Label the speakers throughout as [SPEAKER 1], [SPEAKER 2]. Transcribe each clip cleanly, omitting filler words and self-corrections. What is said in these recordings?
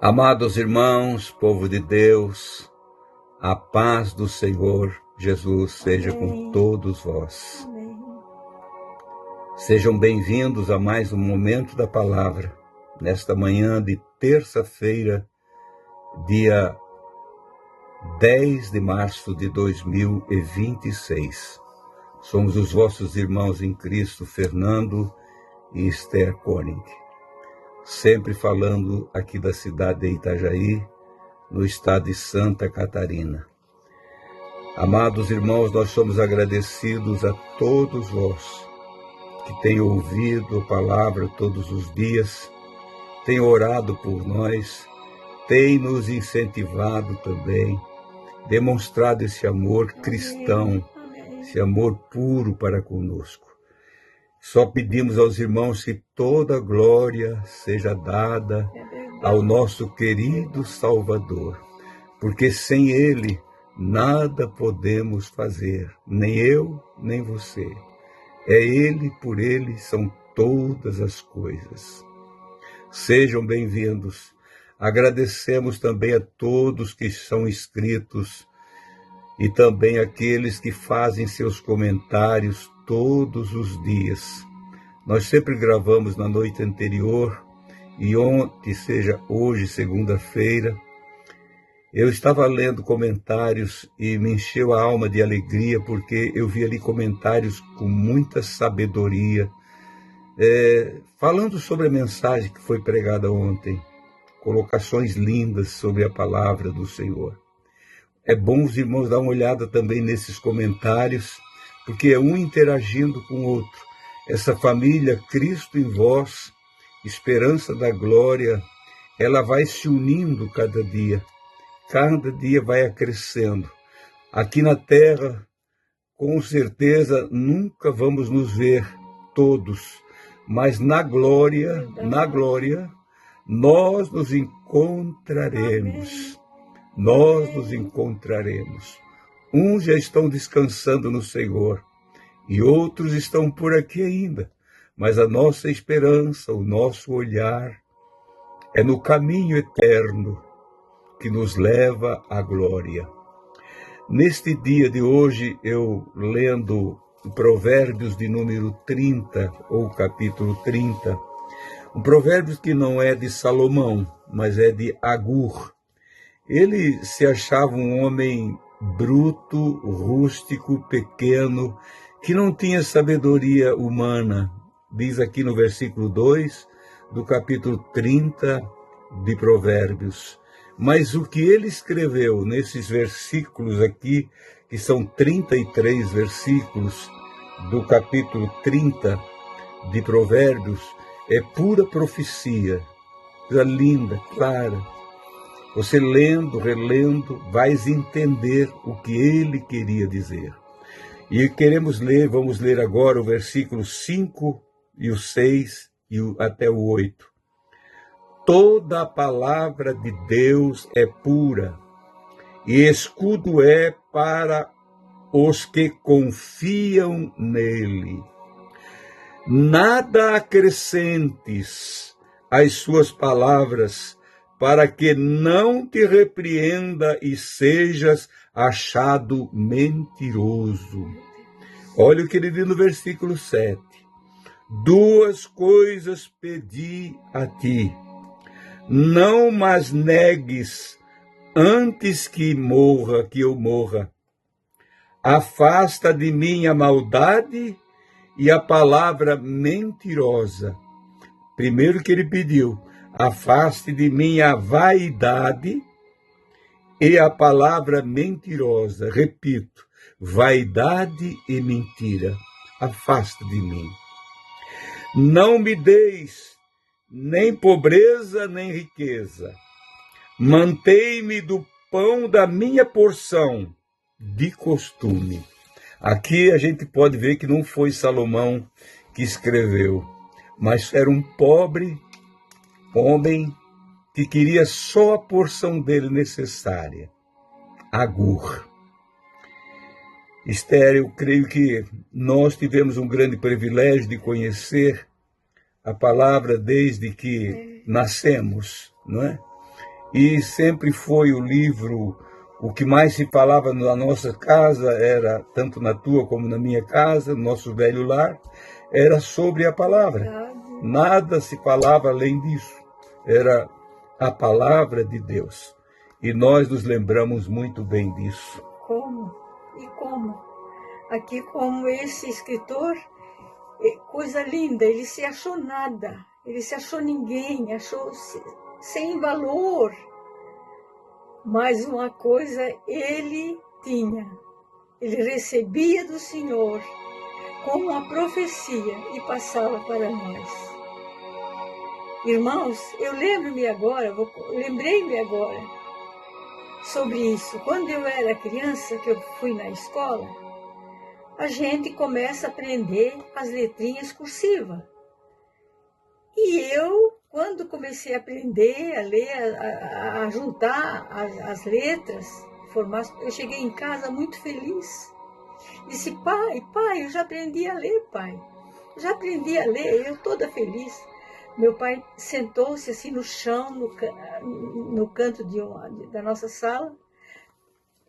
[SPEAKER 1] Amados irmãos, povo de Deus, a paz do Senhor Jesus seja com todos vós.
[SPEAKER 2] Amém.
[SPEAKER 1] Sejam bem-vindos a mais um Momento da Palavra, nesta manhã de terça-feira, dia 10 de março de 2026. Somos os vossos irmãos em Cristo, Fernando e Esther Koenig, sempre falando aqui da cidade de Itajaí, no estado de Santa Catarina. Amados irmãos, nós somos agradecidos a todos vós que têm ouvido a palavra todos os dias, têm orado por nós, têm nos incentivado também, demonstrado esse amor cristão, esse amor puro para conosco. Só pedimos aos irmãos que toda glória seja dada ao nosso querido Salvador, porque sem Ele nada podemos fazer, nem eu, nem você. É Ele, por Ele são todas as coisas. Sejam bem-vindos. Agradecemos também a todos que são inscritos e também aqueles que fazem seus comentários todos os dias. Nós sempre gravamos na noite anterior e ontem, seja hoje, segunda-feira, eu estava lendo comentários e me encheu a alma de alegria porque eu vi ali comentários com muita sabedoria, falando sobre a mensagem que foi pregada ontem, colocações lindas sobre a palavra do Senhor. É bom os irmãos dar uma olhada também nesses comentários, porque é um interagindo com o outro. Essa família, Cristo em vós, esperança da glória, ela vai se unindo cada dia vai acrescendo. Aqui na terra, com certeza, nunca vamos nos ver todos, mas na glória, nós nos encontraremos. Nós nos encontraremos. Uns já estão descansando no Senhor e outros estão por aqui ainda, mas a nossa esperança, o nosso olhar é no caminho eterno que nos leva à glória. Neste dia de hoje, eu lendo Provérbios de número 30, ou capítulo 30, um provérbio que não é de Salomão, mas é de Agur. Ele se achava um homem bruto, rústico, pequeno, que não tinha sabedoria humana. Diz aqui no versículo 2 do capítulo 30 de Provérbios. Mas o que ele escreveu nesses versículos aqui, que são 33 versículos do capítulo 30 de Provérbios, é pura profecia, coisa linda, clara. Você lendo, relendo, vais entender o que ele queria dizer. E vamos ler agora o versículo 5 e o 6 e até o 8. Toda a palavra de Deus é pura, e escudo é para os que confiam nele. Nada acrescentes às suas palavras, para que não te repreenda e sejas achado mentiroso. Olha o que ele diz no versículo 7. Duas coisas pedi a ti, não mas negues antes que eu morra. Afasta de mim a maldade e a palavra mentirosa. Primeiro que ele pediu, afaste de mim a vaidade e a palavra mentirosa. Repito, vaidade e mentira. Afasta de mim. Não me deis nem pobreza, nem riqueza. Mantei-me do pão da minha porção, de costume. Aqui a gente pode ver que não foi Salomão que escreveu, mas era um pobre homem que queria só a porção dele necessária. Agur. Esther, eu creio que nós tivemos um grande privilégio de conhecer a palavra desde que nascemos, não é? e sempre foi o livro, o que mais se falava na nossa casa, era, tanto na tua como na minha casa, no nosso velho lar, era sobre a palavra. Nada se falava além disso. Era a palavra de Deus. E nós nos lembramos muito bem disso.
[SPEAKER 2] Como? E como? Aqui, como esse escritor, coisa linda, ele se achou nada, ele se achou ninguém, achou sem valor. Mas uma coisa ele tinha, ele recebia do Senhor como uma profecia e passava para nós. Irmãos, eu lembrei-me agora sobre isso. Quando eu era criança, que eu fui na escola, a gente começa a aprender as letrinhas cursivas. E eu, quando comecei a aprender, a ler, a juntar as letras, eu cheguei em casa muito feliz. Disse, pai, eu já aprendi a ler, pai. Já aprendi a ler, eu toda feliz. Meu pai sentou-se assim no chão, no canto da nossa sala.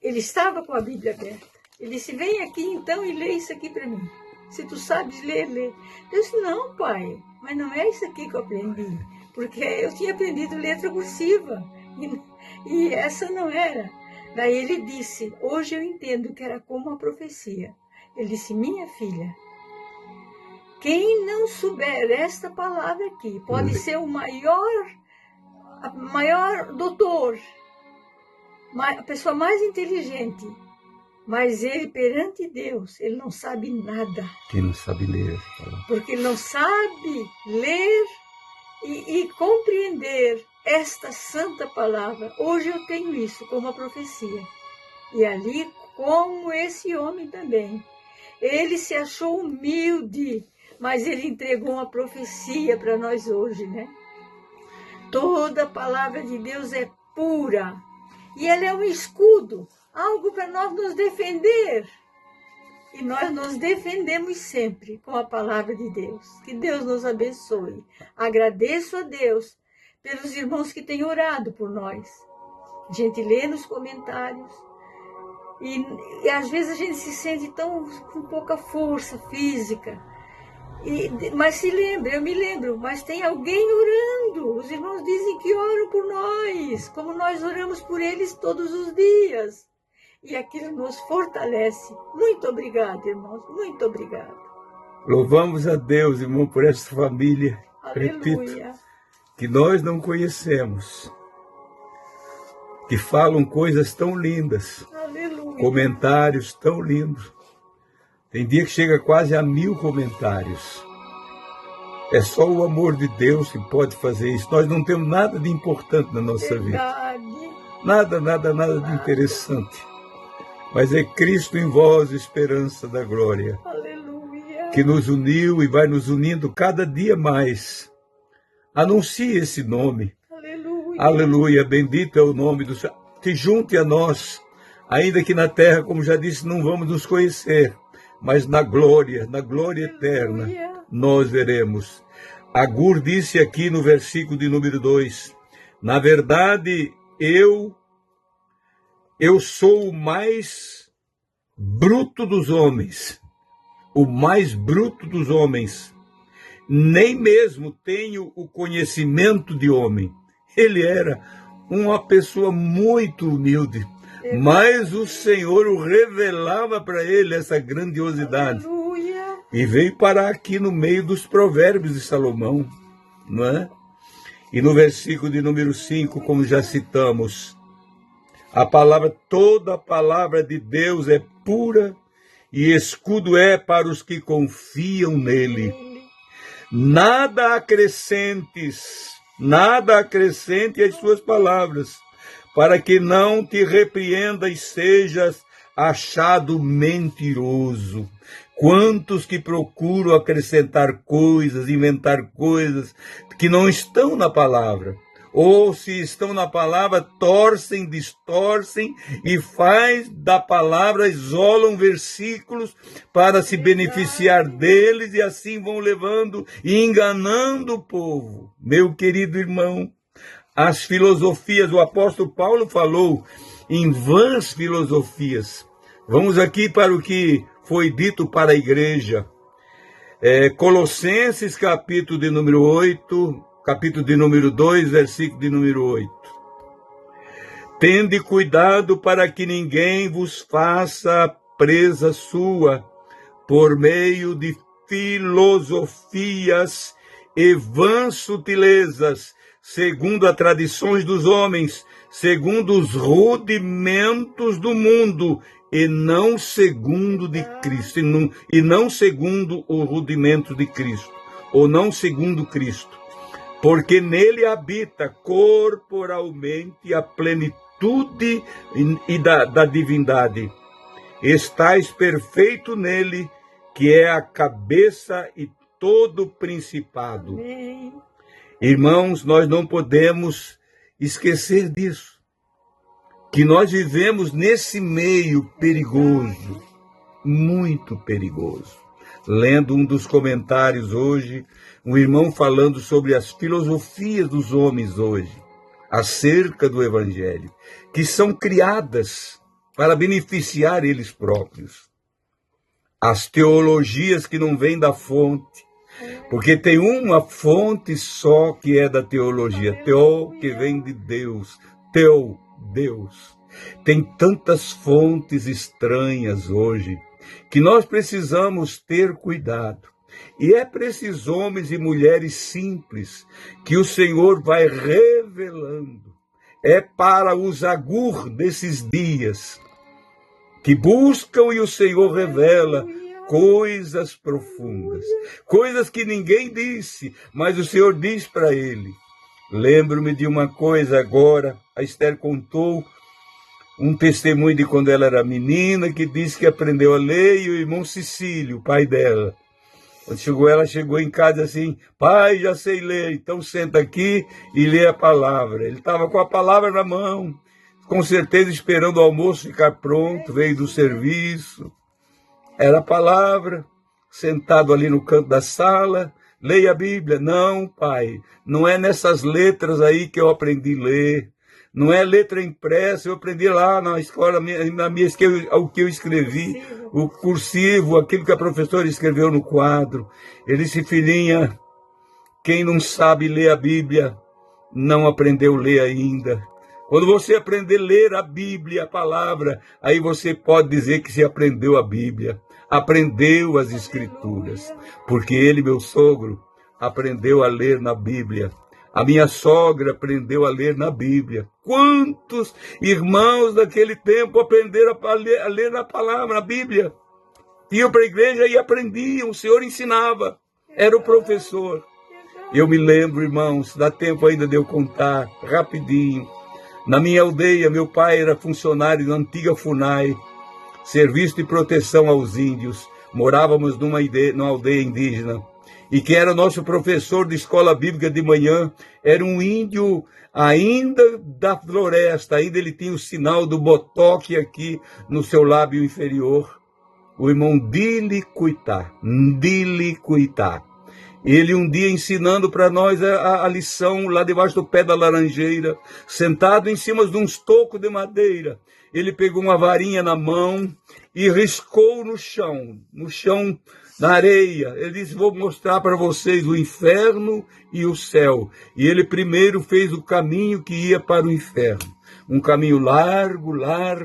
[SPEAKER 2] Ele estava com a Bíblia aberta. Ele disse, vem aqui então e lê isso aqui para mim. Se tu sabes ler, lê. Eu disse, não, pai, mas não é isso aqui que eu aprendi. Porque eu tinha aprendido letra cursiva. E essa não era. Daí ele disse, hoje eu entendo que era como uma profecia. Ele disse, minha filha, quem não souber esta palavra aqui pode ser o maior doutor, a pessoa mais inteligente, mas ele perante Deus, ele não sabe nada.
[SPEAKER 1] Quem não sabe ler.
[SPEAKER 2] Porque ele não sabe ler e compreender esta santa palavra. Hoje eu tenho isso como uma profecia. E ali, como esse homem também, ele se achou humilde, mas ele entregou uma profecia para nós hoje, né? Toda a palavra de Deus é pura. E ela é um escudo, algo para nós nos defender. E nós nos defendemos sempre com a palavra de Deus. Que Deus nos abençoe. Agradeço a Deus pelos irmãos que têm orado por nós. A gente lê nos comentários. E às vezes a gente se sente com pouca força física. Mas eu me lembro, mas tem alguém orando. Os irmãos dizem que oram por nós, como nós oramos por eles todos os dias. E aquilo nos fortalece. Muito obrigada, irmãos, muito obrigada.
[SPEAKER 1] Louvamos a Deus, irmão, por essa família.
[SPEAKER 2] Aleluia.
[SPEAKER 1] Repito, que nós não conhecemos, que falam coisas tão lindas,
[SPEAKER 2] aleluia,
[SPEAKER 1] comentários tão lindos. Tem dia que chega quase a 1000 comentários. É só o amor de Deus que pode fazer isso. Nós não temos nada de importante na nossa
[SPEAKER 2] verdade.
[SPEAKER 1] Vida. Nada de interessante. Mas é Cristo em vós, esperança da glória.
[SPEAKER 2] Aleluia.
[SPEAKER 1] Que nos uniu e vai nos unindo cada dia mais. Anuncie esse nome.
[SPEAKER 2] Aleluia.
[SPEAKER 1] Aleluia. Bendito é o nome do Senhor. Se junte a nós, ainda que na terra, como já disse, não vamos nos conhecer. Mas na glória eterna, nós veremos. Agur disse aqui no versículo de número 2, na verdade, eu sou o mais bruto dos homens, nem mesmo tenho o conhecimento de homem. Ele era uma pessoa muito humilde. Mas o Senhor o revelava para ele essa grandiosidade.
[SPEAKER 2] Aleluia.
[SPEAKER 1] E veio parar aqui no meio dos provérbios de Salomão, não é? E no versículo de número 5, como já citamos, toda a palavra de Deus é pura e escudo é para os que confiam nele. Nada acrescente às suas palavras, para que não te repreenda e sejas achado mentiroso. Quantos que procuram acrescentar coisas, inventar coisas que não estão na palavra. Ou se estão na palavra, torcem, distorcem e faz da palavra, isolam versículos para se beneficiar deles e assim vão levando e enganando o povo. Meu querido irmão, as filosofias. O apóstolo Paulo falou em vãs filosofias. Vamos aqui para o que foi dito para a igreja. Colossenses, capítulo de número 8, capítulo de número 2, versículo de número 8. Tende cuidado para que ninguém vos faça presa sua, por meio de filosofias e vãs sutilezas, segundo as tradições dos homens, segundo os rudimentos do mundo, e não segundo de Cristo, e não segundo o rudimento de Cristo, ou não segundo Cristo, porque nele habita corporalmente a plenitude da divindade. Estais perfeito nele, que é a cabeça e todo o principado.
[SPEAKER 2] Amém.
[SPEAKER 1] Irmãos, nós não podemos esquecer disso, que nós vivemos nesse meio perigoso, muito perigoso. Lendo um dos comentários hoje, um irmão falando sobre as filosofias dos homens hoje, acerca do Evangelho, que são criadas para beneficiar eles próprios. As teologias que não vêm da fonte, porque tem uma fonte só que é da teologia, teo, que vem de Deus, teu, Deus. Tem tantas fontes estranhas hoje, que nós precisamos ter cuidado. E é para esses homens e mulheres simples que o Senhor vai revelando. É para os agur desses dias, que buscam e o Senhor revela coisas profundas, coisas que ninguém disse, mas o Senhor diz para ele. Lembro-me de uma coisa agora, a Esther contou um testemunho de quando ela era menina, que disse que aprendeu a ler, e o irmão Cecílio, o pai dela, quando ela chegou em casa assim, pai, já sei ler, então senta aqui e lê a palavra. Ele estava com a palavra na mão, com certeza esperando o almoço ficar pronto, veio do serviço, era a palavra, sentado ali no canto da sala, leia a Bíblia. Não, pai, não é nessas letras aí que eu aprendi a ler, não é letra impressa, eu aprendi lá na escola, o que eu escrevi, o cursivo, aquilo que a professora escreveu no quadro. Ele disse, filhinha, quem não sabe ler a Bíblia, não aprendeu a ler ainda. Quando você aprender a ler a Bíblia, a palavra, aí você pode dizer que se aprendeu a Bíblia, aprendeu as Escrituras, porque ele, meu sogro, aprendeu a ler na Bíblia. A minha sogra aprendeu a ler na Bíblia. Quantos irmãos daquele tempo aprenderam a ler na palavra, na Bíblia? Iam para a igreja e aprendiam, o Senhor ensinava, era o professor. Eu me lembro, irmãos, dá tempo ainda de eu contar, rapidinho. Na minha aldeia, meu pai era funcionário da antiga FUNAI, Serviço de Proteção aos Índios. Morávamos numa aldeia indígena. E quem era nosso professor de escola bíblica de manhã era um índio ainda da floresta. Ainda ele tinha o sinal do botoque aqui no seu lábio inferior. O irmão Dili Cuitá. Ele um dia ensinando para nós a lição lá debaixo do pé da laranjeira, sentado em cima de uns tocos de madeira. Ele pegou uma varinha na mão e riscou no chão, na areia. Ele disse, vou mostrar para vocês o inferno e o céu. E ele primeiro fez o caminho que ia para o inferno. Um caminho largo. Lá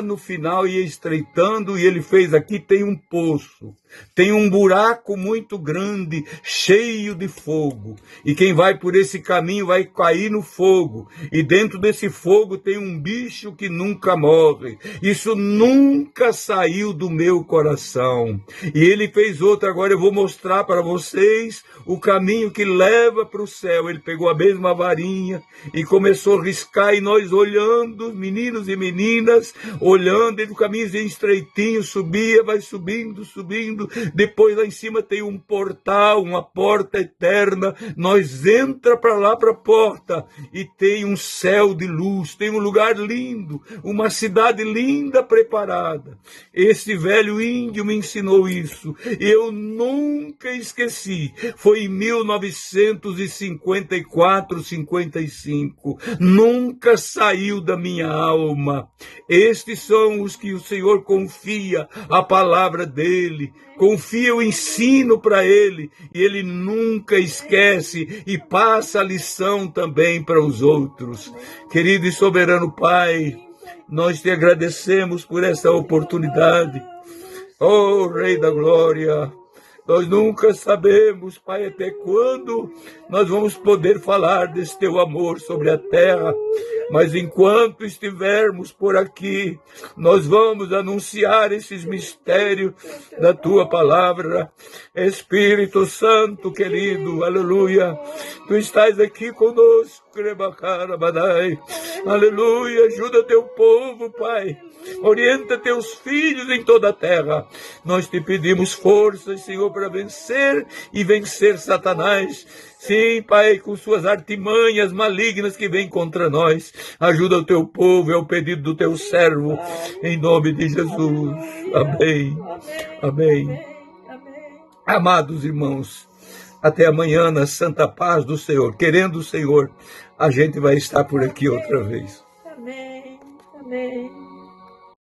[SPEAKER 1] no final ia estreitando e ele fez, aqui tem um poço. Tem um buraco muito grande, cheio de fogo. E quem vai por esse caminho vai cair no fogo. E dentro desse fogo tem um bicho que nunca morre. Isso nunca saiu do meu coração. E ele fez outro, agora eu vou mostrar para vocês o caminho que leva para o céu. Ele pegou a mesma varinha e começou a riscar, e nós olhando, meninos e meninas, olhando, ele o caminho estreitinho, subia, vai subindo, subindo, depois lá em cima tem um portal, uma porta eterna, nós entra para lá, para a porta, e tem um céu de luz, tem um lugar lindo, uma cidade linda preparada. Esse velho índio me ensinou isso, eu nunca esqueci, foi em 1954, 55, nunca saiu da minha alma. Estes são os que o Senhor confia a palavra dele, confia o ensino para ele, e ele nunca esquece e passa a lição também para os outros. Querido e soberano Pai, nós te agradecemos por essa oportunidade. Oh, Rei da Glória, nós nunca sabemos, Pai, até quando nós vamos poder falar desse teu amor sobre a terra, mas enquanto estivermos por aqui, nós vamos anunciar esses mistérios da tua palavra. Espírito Santo querido, aleluia, tu estás aqui conosco, aleluia, ajuda teu povo, Pai, orienta teus filhos em toda a terra. Nós te pedimos forças, Senhor, para vencer e vencer Satanás. Sim, Pai, com suas artimanhas malignas que vêm contra nós. Ajuda o teu povo, é o pedido do teu servo, em nome de Jesus. Amém. Amém. Amados irmãos, até amanhã na santa paz do Senhor. Querendo o Senhor, a gente vai estar por aqui outra vez.
[SPEAKER 2] Amém. Amém.